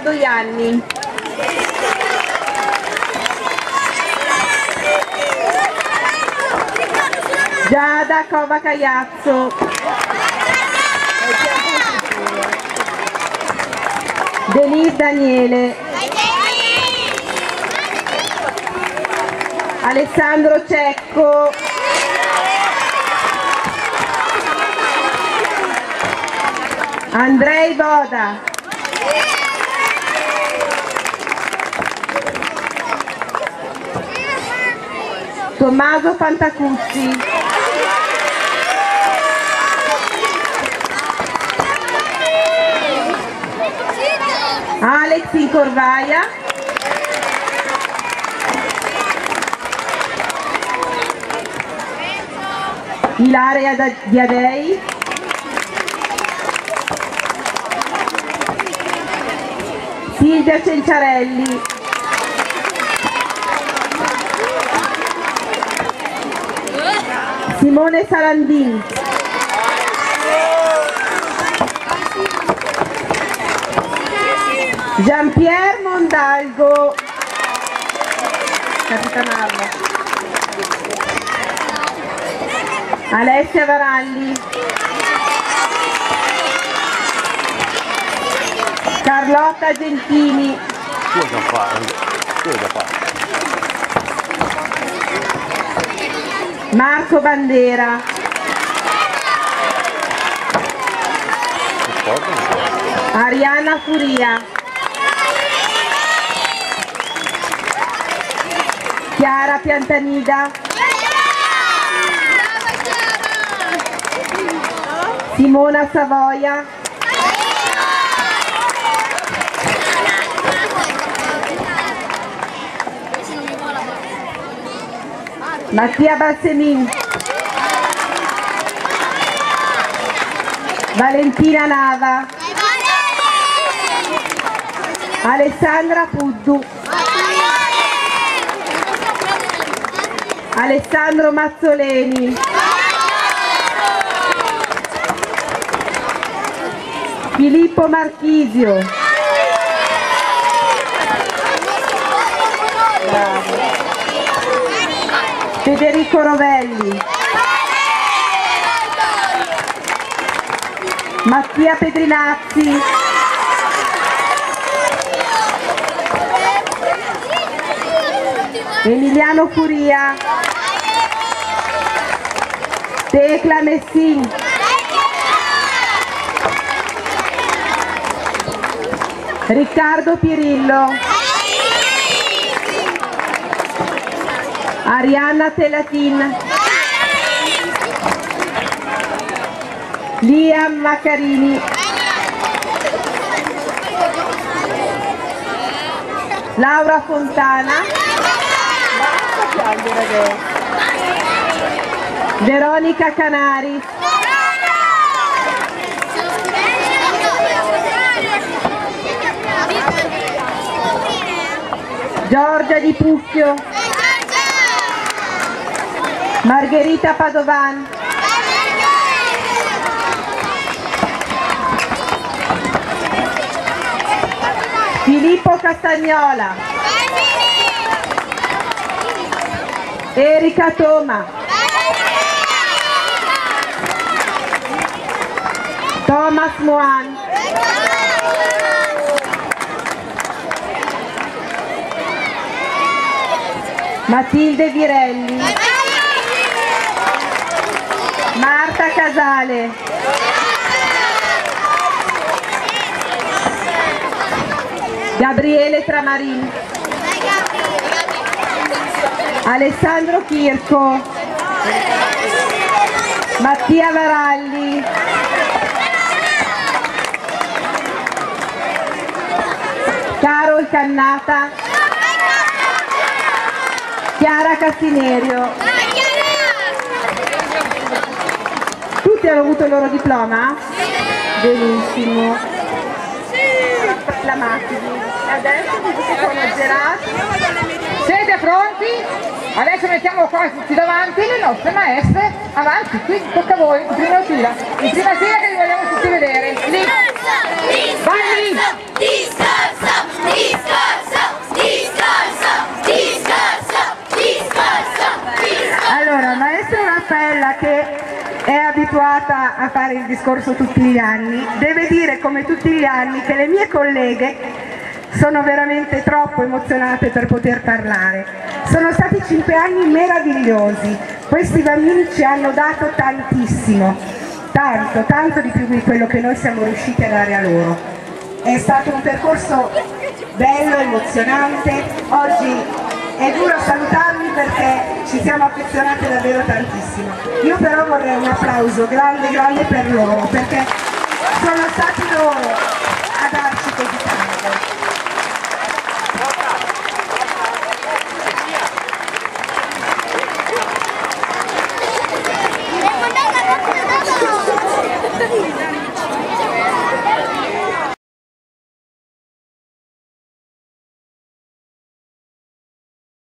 Riccardo Ianni. Giada Cova Caiazzo. Denise Daniele. Alessandro Cecco. Andrei Boda. Tommaso Fantacuzzi. Alex Incorvaia. Ilaria Diadei. Silvia Cenciarelli. Simone Salandin. Giampier Mondalgo. Capitanarlo. Alessia Varalli. Carlotta Gentini. Marco Bandera. Arianna Furia. Chiara Piantanida. Simona Savoia. Mattia Balsemin. Valentina Nava. Alessandra Puddu. Alessandro Mazzoleni. Filippo Marchisio. Bravo. Federico Rovelli. Mattia Pedrinazzi. Emiliano Furia. Tecla Messin. Riccardo Pirillo. Arianna Telatin. Liam Maccarini. Laura Fontana. Veronica Canari. Giorgia Di Pucchio. Margherita Padovan. Filippo Castagnola. Erika Toma. Thomas Moan. Matilde Virelli. Marta Casale. Gabriele Tramarin. Alessandro Chirco. Mattia Varalli. Carol Cannata. Chiara Cassinerio. Tutti hanno avuto il loro diploma? Benissimo. Acclamati. Adesso che sono gelati. Siete pronti? Adesso mettiamo qua tutti davanti le nostre maestre. Avanti, qui tocca a voi, in prima fila. In prima fila che vi vogliamo tutti vedere. Lì. Vai lì! Allora, maestra Raffaella, che è abituata a fare il discorso tutti gli anni, deve dire come tutti gli anni che le mie colleghe sono veramente troppo emozionate per poter parlare. Sono stati 5 anni meravigliosi, questi bambini ci hanno dato tantissimo, tanto di più di quello che noi siamo riusciti a dare a loro. È stato un percorso bello, emozionante. Oggi è duro salutarli perché ci siamo affezionati davvero tantissimo. Io però vorrei un applauso grande per loro, perché sono stati loro